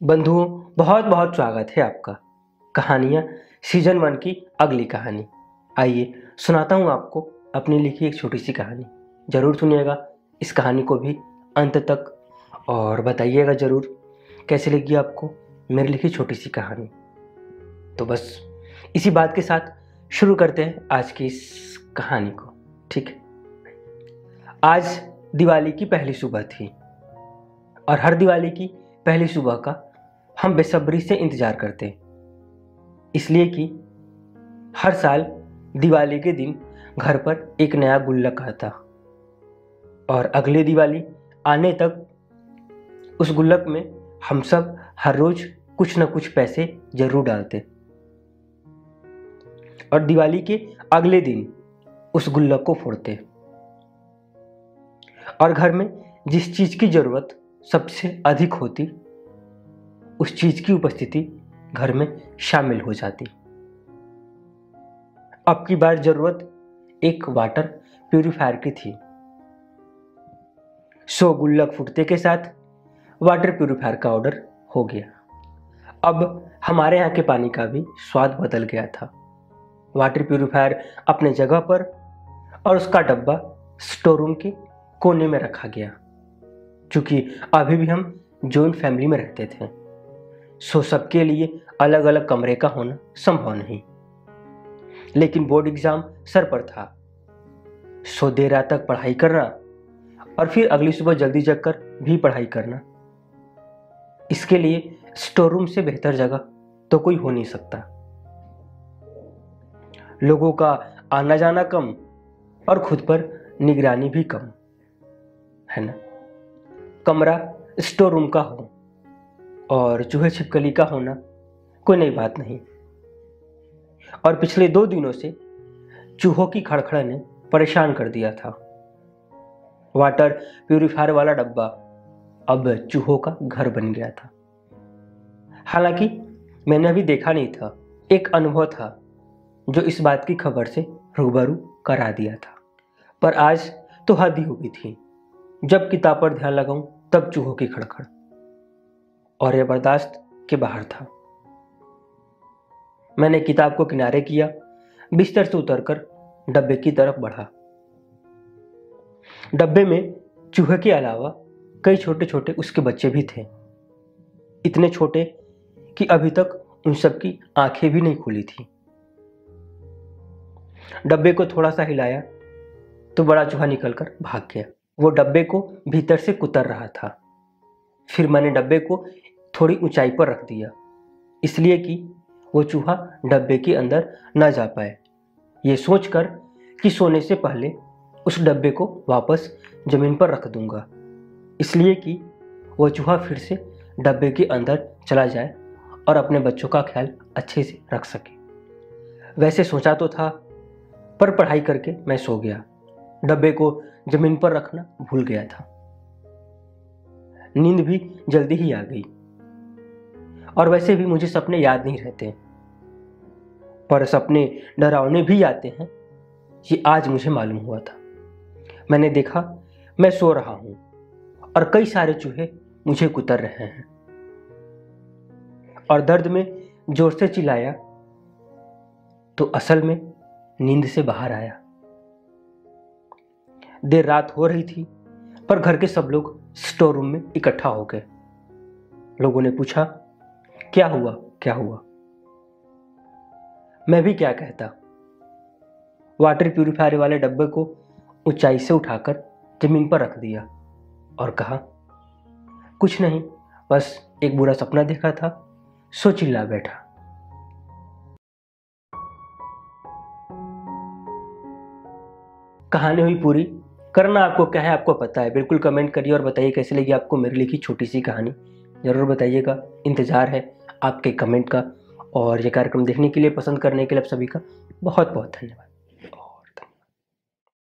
बंधुओं, बहुत बहुत स्वागत है आपका कहानियाँ सीजन 1 की अगली कहानी। आइए सुनाता हूँ आपको अपनी लिखी एक छोटी सी कहानी। ज़रूर सुनिएगा इस कहानी को भी अंत तक और बताइएगा ज़रूर कैसे लगी आपको मेरी लिखी छोटी सी कहानी। तो बस इसी बात के साथ शुरू करते हैं आज की इस कहानी को। ठीक है, आज दिवाली की पहली सुबह थी और हर दिवाली की पहली सुबह का हम बेसब्री से इंतजार करते हैं, इसलिए कि हर साल दिवाली के दिन घर पर एक नया गुल्लक आता और अगले दिवाली आने तक उस गुल्लक में हम सब हर रोज कुछ न कुछ पैसे जरूर डालते और दिवाली के अगले दिन उस गुल्लक को फोड़ते और घर में जिस चीज की जरूरत सबसे अधिक होती उस चीज की उपस्थिति घर में शामिल हो जाती। अब की बार जरूरत एक वाटर प्यूरिफायर की थी। 100 गुल्लक फूटते के साथ वाटर प्यूरिफायर का ऑर्डर हो गया। अब हमारे यहाँ के पानी का भी स्वाद बदल गया था। वाटर प्यूरिफायर अपने जगह पर और उसका डब्बा स्टोर रूम के कोने में रखा गया। क्योंकि अभी भी हम जॉइंट फैमिली में रहते थे, सो सबके लिए अलग अलग कमरे का होना संभव नहीं। लेकिन बोर्ड एग्जाम सर पर था, सो देर रात तक पढ़ाई करना और फिर अगली सुबह जल्दी जगकर भी पढ़ाई करना, इसके लिए स्टोर रूम से बेहतर जगह तो कोई हो नहीं सकता। लोगों का आना जाना कम और खुद पर निगरानी भी कम, है ना। कमरा स्टोर रूम का हो और चूहे छिपकली का होना कोई नई बात नहीं। और पिछले 2 दिनों से चूहों की खड़खड़ ने परेशान कर दिया था। वाटर प्यूरिफायर वाला डब्बा अब चूहों का घर बन गया था। हालांकि मैंने अभी देखा नहीं था, एक अनुभव था जो इस बात की खबर से रूबरू करा दिया था। पर आज तो हद ही हो गई थी। जब किताब पर ध्यान लगाऊं तब चूहों की खड़खड़, और यह बर्दाश्त के बाहर था। मैंने किताब को किनारे किया, बिस्तर से उतरकर डब्बे की तरफ बढ़ा। डब्बे में चूहे के अलावा कई छोटे छोटे उसके बच्चे भी थे, इतने छोटे कि अभी तक उन सब की आंखें भी नहीं खुली थी। डब्बे को थोड़ा सा हिलाया तो बड़ा चूहा निकलकर भाग गया। वो डब्बे को भीतर से कुतर रहा था। फिर मैंने डब्बे को थोड़ी ऊंचाई पर रख दिया, इसलिए कि वो चूहा डब्बे के अंदर न जा पाए, ये सोचकर कि सोने से पहले उस डब्बे को वापस जमीन पर रख दूंगा, इसलिए कि वो चूहा फिर से डब्बे के अंदर चला जाए और अपने बच्चों का ख्याल अच्छे से रख सके। वैसे सोचा तो था, पर पढ़ाई करके मैं सो गया, डब्बे को जमीन पर रखना भूल गया था। नींद भी जल्दी ही आ गई और वैसे भी मुझे सपने याद नहीं रहते, पर सपने डरावने भी आते हैं, ये आज मुझे मालूम हुआ था। मैंने देखा मैं सो रहा हूं और कई सारे चूहे मुझे कुतर रहे हैं और दर्द में जोर से चिल्लाया तो असल में नींद से बाहर आया। देर रात हो रही थी पर घर के सब लोग स्टोर रूम में इकट्ठा हो गए। लोगों ने पूछा, क्या हुआ क्या हुआ? मैं भी क्या कहता। वाटर प्यूरिफायर वाले डब्बे को ऊंचाई से उठाकर जमीन पर रख दिया और कहा, कुछ नहीं, बस एक बुरा सपना देखा था, सो चिल्ला बैठा। कहानी हुई पूरी। करना आपको क्या है आपको पता है। बिल्कुल कमेंट करिए और बताइए कैसी लगी आपको मेरी लिखी छोटी सी कहानी। ज़रूर बताइएगा, इंतज़ार है आपके कमेंट का। और ये कार्यक्रम देखने के लिए, पसंद करने के लिए आप सभी का बहुत बहुत धन्यवाद।